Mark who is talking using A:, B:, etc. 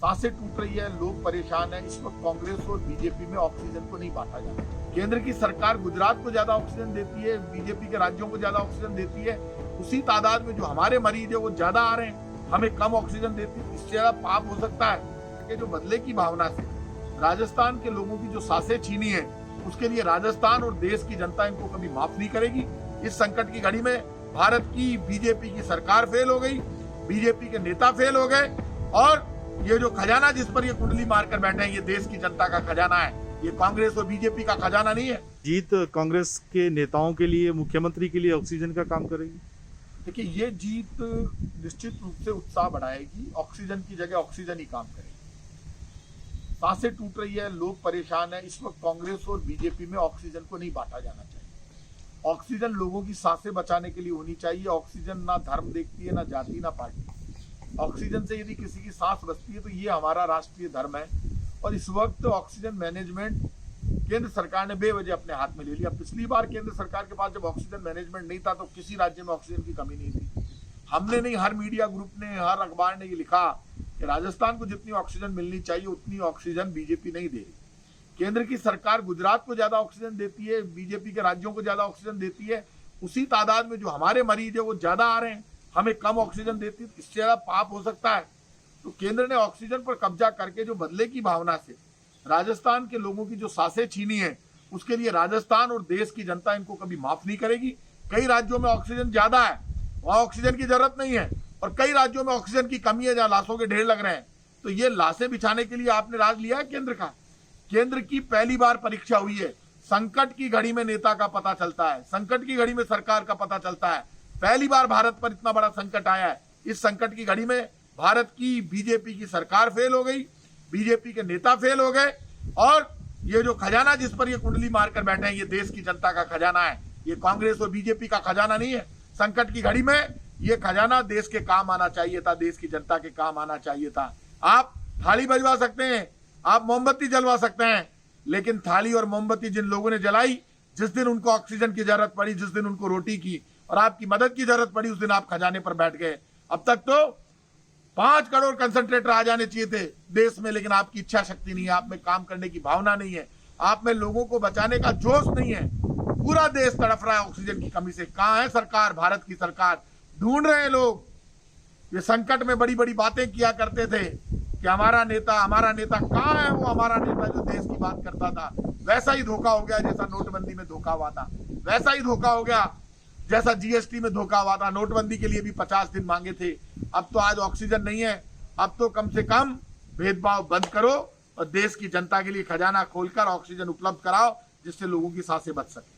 A: सांसें टूट रही है, लोग परेशान हैं। इस वक्त कांग्रेस और बीजेपी में ऑक्सीजन को नहीं बांटा जा रहा। केंद्र की सरकार गुजरात को ज्यादा ऑक्सीजन देती है, बीजेपी के राज्यों को ज्यादा ऑक्सीजन देती है। उसी तादाद में जो हमारे मरीज है वो ज्यादा आ रहे हैं, हमें कम ऑक्सीजन देती है। इससे ज्यादा पाप हो सकता है कि जो बदले की भावना से राजस्थान के लोगों की जो सांसें छीनी है, उसके लिए राजस्थान और देश की जनता इनको कभी माफ नहीं करेगी। इस संकट की घड़ी में भारत की बीजेपी की सरकार फेल हो गई, बीजेपी के नेता फेल हो गए, और ये जो खजाना जिस पर ये कुंडली मारकर बैठे हैं, ये देश की जनता का खजाना है, ये कांग्रेस और बीजेपी का खजाना नहीं है।
B: जीत कांग्रेस के नेताओं के लिए, मुख्यमंत्री के लिए ऑक्सीजन का काम करेगी।
A: देखिए, ये जीत निश्चित रूप से उत्साह बढ़ाएगी। ऑक्सीजन की जगह ऑक्सीजन ही काम करेगी। सांसें टूट रही है, लोग परेशान हैं। इस वक्त कांग्रेस और बीजेपी में ऑक्सीजन को नहीं बांटा जाना चाहिए। ऑक्सीजन लोगों की सांसें बचाने के लिए होनी चाहिए। ऑक्सीजन ना धर्म देखती है, ना जाति, ना पार्टी। ऑक्सीजन से यदि किसी की सांस बचती है तो ये हमारा राष्ट्रीय धर्म है। और इस वक्त ऑक्सीजन मैनेजमेंट केंद्र सरकार ने बेवजह अपने हाथ में ले लिया। पिछली बार केंद्र सरकार के पास जब ऑक्सीजन मैनेजमेंट नहीं था तो किसी राज्य में ऑक्सीजन की कमी नहीं थी। हमने नहीं, हर मीडिया ग्रुप ने, हर अखबार ने ये लिखा कि राजस्थान को जितनी ऑक्सीजन मिलनी चाहिए उतनी ऑक्सीजन बीजेपी नहीं दे रही। केंद्र की सरकार गुजरात को ज्यादा ऑक्सीजन देती है, बीजेपी के राज्यों को ज्यादा ऑक्सीजन देती है। उसी तादाद में जो हमारे मरीज है वो ज्यादा आ रहे हैं, हमें कम ऑक्सीजन देती है। इससे ज्यादा पाप हो सकता है। तो केंद्र ने ऑक्सीजन पर कब्जा करके जो बदले की भावना से राजस्थान के लोगों की जो सांसें छीनी है, उसके लिए राजस्थान और देश की जनता इनको कभी माफ नहीं करेगी। कई राज्यों में ऑक्सीजन ज्यादा है, वहां ऑक्सीजन की जरूरत नहीं है, और कई राज्यों में ऑक्सीजन की कमी है जहां लाशों के ढेर लग रहे हैं। तो ये लाशें बिछाने के लिए आपने राज लिया है केंद्र का। केंद्र की पहली बार परीक्षा हुई है। संकट की घड़ी में नेता का पता चलता है, संकट की घड़ी में सरकार का पता चलता है। पहली बार भारत पर इतना बड़ा संकट आया है। इस संकट की घड़ी में भारत की बीजेपी की सरकार फेल हो गई, बीजेपी के नेता फेल हो गए, और ये जो खजाना जिस पर ये कुंडली मारकर बैठे हैं, ये देश की जनता का खजाना है, ये कांग्रेस और बीजेपी का खजाना नहीं है। संकट की घड़ी में ये खजाना देश के काम आना चाहिए था, देश की जनता के काम आना चाहिए था। आप थाली बजवा सकते हैं, आप मोमबत्ती जलवा सकते हैं, लेकिन थाली और मोमबत्ती जिन लोगों ने जलाई, जिस दिन उनको ऑक्सीजन की जरूरत पड़ी, जिस दिन उनको रोटी की और आपकी मदद की जरूरत पड़ी, उस दिन आप खजाने पर बैठ गए। अब तक तो 5 करोड़ कंसंट्रेटर आ जाने चाहिए थे देश में, लेकिन आपकी इच्छा शक्ति नहीं है, आप में काम करने की भावना नहीं है, आप में लोगों को बचाने का जोश नहीं है। पूरा देश तड़फ रहा है ऑक्सीजन की कमी से। कहां है सरकार, भारत की सरकार? ढूंढ रहे हैं लोग। ये संकट में बड़ी बड़ी बातें किया करते थे कि हमारा नेता कहां है? वो हमारा नेता जो देश की बात करता था। वैसा ही धोखा हो गया जैसा नोटबंदी में धोखा हुआ था, वैसा ही धोखा हो गया जैसा जीएसटी में धोखा हुआ था। नोटबंदी के लिए भी 50 दिन मांगे थे। अब तो आज ऑक्सीजन नहीं है। अब तो कम से कम भेदभाव बंद करो और देश की जनता के लिए खजाना खोलकर ऑक्सीजन उपलब्ध कराओ, जिससे लोगों की सांसें बच सके।